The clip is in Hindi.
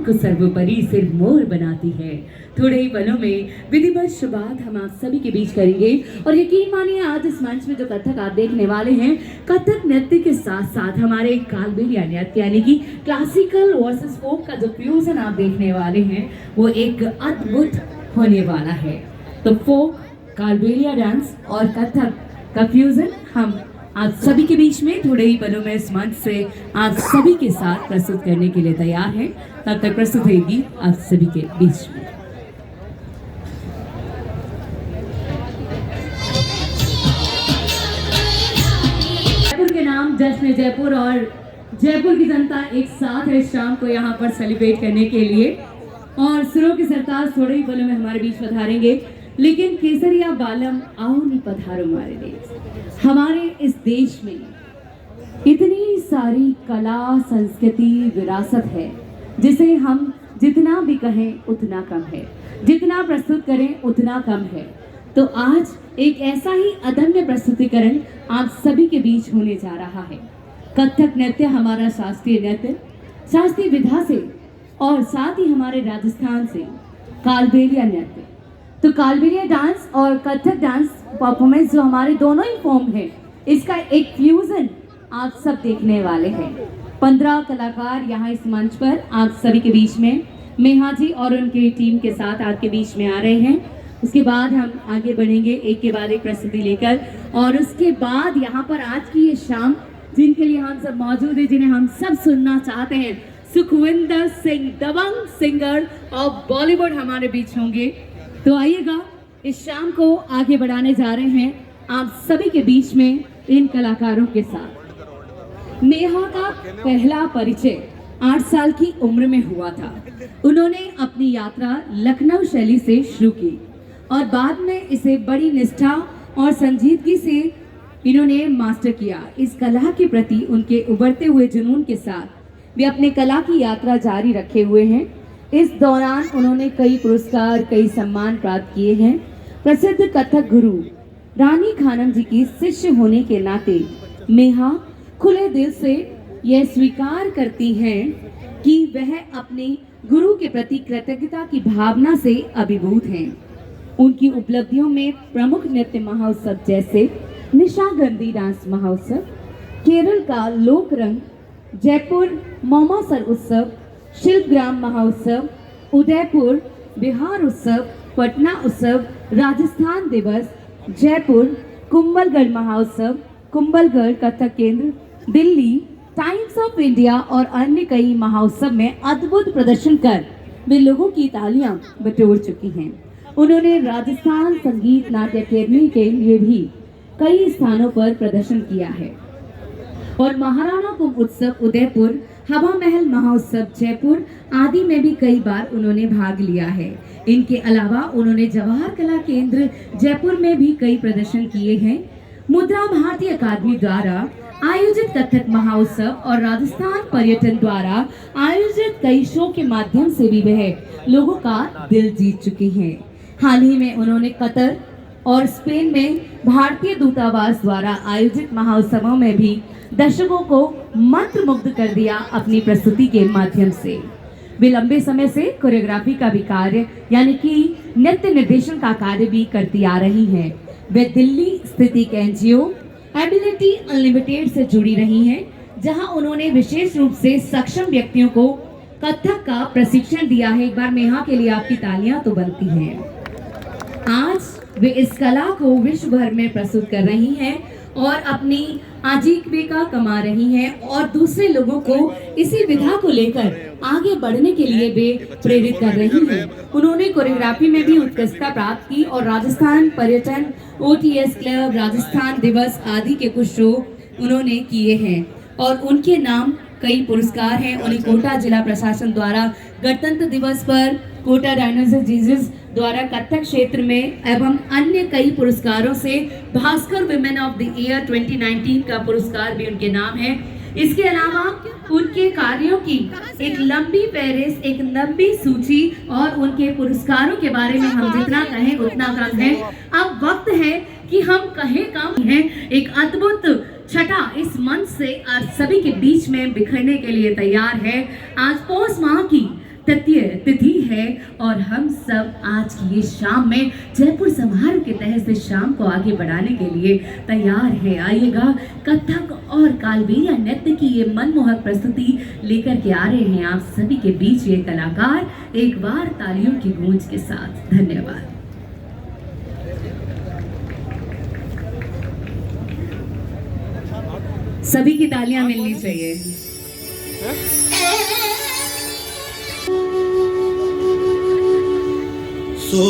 को सर्वोपरि सिर मोर बनाती है। थोड़े ही पलों में विधिवत शुरुआत हम आप सभी के बीच करेंगे और यकीन मानिए आज इस मंच में जो कथक आप देखने वाले हैं, कथक नृत्य के साथ साथ हमारे कालबेलिया नृत्य यानी कि क्लासिकल वर्सेस फोक का जो फ्यूजन आप देखने वाले हैं वो एक अद्भुत होने वाला है। तो फोक, कालबेलिया डांस और कथक का फ्यूजन हम आज सभी के बीच में थोड़े ही पलों में इस मंच से आज सभी के साथ प्रस्तुत करने के लिए तैयार हैं। तब तक प्रस्तुत होगी आप सभी के बीच में। जयपुर के नाम जश्न जयपुर और जयपुर की जनता एक साथ है शाम को यहाँ पर सेलिब्रेट करने के लिए और सुरों की सरताज थोड़े ही पलों में हमारे बीच पधारेंगे। लेकिन केसरिया बालम आओ नी पधारो हमारे देश। हमारे इस देश में इतनी सारी कला, संस्कृति, विरासत है जिसे हम जितना भी कहें उतना कम है, जितना प्रस्तुत करें उतना कम है। तो आज एक ऐसा ही अदम्य प्रस्तुतिकरण आप सभी के बीच होने जा रहा है। कथक नृत्य हमारा शास्त्रीय नृत्य, शास्त्रीय विधा से और साथ ही हमारे राजस्थान से कालबेलिया नृत्य। तो कालबेलिया डांस और कथक डांस परफॉर्मेंस जो हमारे दोनों ही फॉर्म है, इसका एक फ्यूजन आप सब देखने वाले हैं। 15 कलाकार यहाँ इस मंच पर आप सभी के बीच में मेहा जी और उनकी टीम के साथ आपके बीच में आ रहे हैं। उसके बाद हम आगे बढ़ेंगे एक के बाद एक प्रस्तुति लेकर और उसके बाद यहाँ पर आज की ये शाम जिनके लिए हम सब मौजूद है, जिन्हें हम सब सुनना चाहते हैं, सुखविंदर सिंह दबंग सिंगर और बॉलीवुड हमारे बीच होंगे। तो आइएगा इस शाम को आगे बढ़ाने जा रहे हैं आप सभी के बीच में इन कलाकारों के साथ। नेहा का पहला परिचय 8 साल की उम्र में हुआ था। उन्होंने अपनी यात्रा लखनऊ शैली से शुरू की और बाद में इसे बड़ी निष्ठा और संजीदगी से इन्होंने मास्टर किया। इस कला के प्रति उनके उभरते हुए जुनून के साथ वे अपने कला की यात्रा जारी रखे हुए हैं। इस दौरान उन्होंने कई पुरस्कार, कई सम्मान प्राप्त किए हैं। प्रसिद्ध कथक गुरु रानी खानम जी की शिष्य होने के नाते मेहा खुले दिल से यह स्वीकार करती हैं कि वह अपने गुरु के प्रति कृतज्ञता की भावना से अभिभूत हैं। उनकी उपलब्धियों में प्रमुख नृत्य महोत्सव जैसे निशागंधी डांस महोत्सव, केरल का लोक रंग, जयपुर मौमासर उत्सव, शिल्पग्राम महोत्सव, उदयपुर बिहार उत्सव, पटना उत्सव, राजस्थान दिवस, जयपुर कुंभलगढ़ महोत्सव, कुंभलगढ़ कथक केंद्र, दिल्ली टाइम्स ऑफ इंडिया और अन्य कई महोत्सव में अद्भुत प्रदर्शन कर वे लोगों की तालियां बटोर चुकी हैं। उन्होंने राजस्थान संगीत नाट्य अकेडमी के लिए भी कई स्थानों पर प्रदर्शन किया है और महाराणा कुंभ उत्सव उदयपुर, हवा महल महोत्सव जयपुर आदि में भी कई बार उन्होंने भाग लिया है। इनके अलावा उन्होंने जवाहर कला केंद्र जयपुर में भी कई प्रदर्शन किए हैं। मुद्रा भारती अकादमी द्वारा आयोजित कथक महोत्सव और राजस्थान पर्यटन द्वारा आयोजित कई शो के माध्यम से भी वह लोगों का दिल जीत चुकी हैं। हाल ही में उन्होंने कतर और स्पेन में भारतीय दूतावास द्वारा आयोजित महोत्सवों में भी दर्शकों को मंत्रमुग्ध कर दिया अपनी प्रस्तुति के माध्यम से। वे लंबे समय से कोरियोग्राफी का भी कार्य यानी कि नृत्य निर्देशन का कार्य भी करती आ रही हैं। वे दिल्ली स्थित एक एनजीओ एबिलिटी अनलिमिटेड से जुड़ी रही हैं, जहां उन्होंने विशेष रूप से सक्षम व्यक्तियों को कथक का प्रशिक्षण दिया है। एक बार मेहा के लिए आपकी तालियां तो बनती हैं। आज वे इस कला को विश्व भर में प्रस्तुत कर रही हैं और अपनी आजीविका कमा रही हैं और दूसरे लोगों को इसी विधा को लेकर आगे बढ़ने के लिए वे प्रेरित कर रही हैं। उन्होंने कोरियोग्राफी में भी उत्कृष्टता प्राप्त की और राजस्थान पर्यटन, OTS क्लब, राजस्थान दिवस आदि के कुछ शो उन्होंने किए हैं और उनके नाम कई पुरस्कार हैं। उन्हें कोटा जिला प्रशासन द्वारा गणतंत्र दिवस पर कोटा डायनासोर जीसस द्वारा कथक क्षेत्र में एवं अन्य कई पुरस्कारों से Bhaskar women of the year 2019 का पुरस्कार भी उनके नाम है। इसके अलावा उनके कार्यों की एक लंबी फहरिस्त, एक लंबी सूची और उनके पुरस्कारों के बारे में हम जितना कहें उतना कम है। अब वक्त है कि हम कहें कम है। एक अद्भुत छटा इस मंच से आज सभी के बीच में बिखरने के लिए तैयार है। आज पौष माह की तृतीय तिथि है और हम सब आज की ये शाम में जयपुर समारोह के तहत इस शाम को आगे बढ़ाने के लिए तैयार है। आइएगा, कथक और कालबेलिया नृत्य की ये मनमोहक प्रस्तुति लेकर के आ रहे हैं आप सभी के बीच ये कलाकार, एक बार तालियों की गूंज के साथ। धन्यवाद। सभी की तालियां मिलनी चाहिए। सो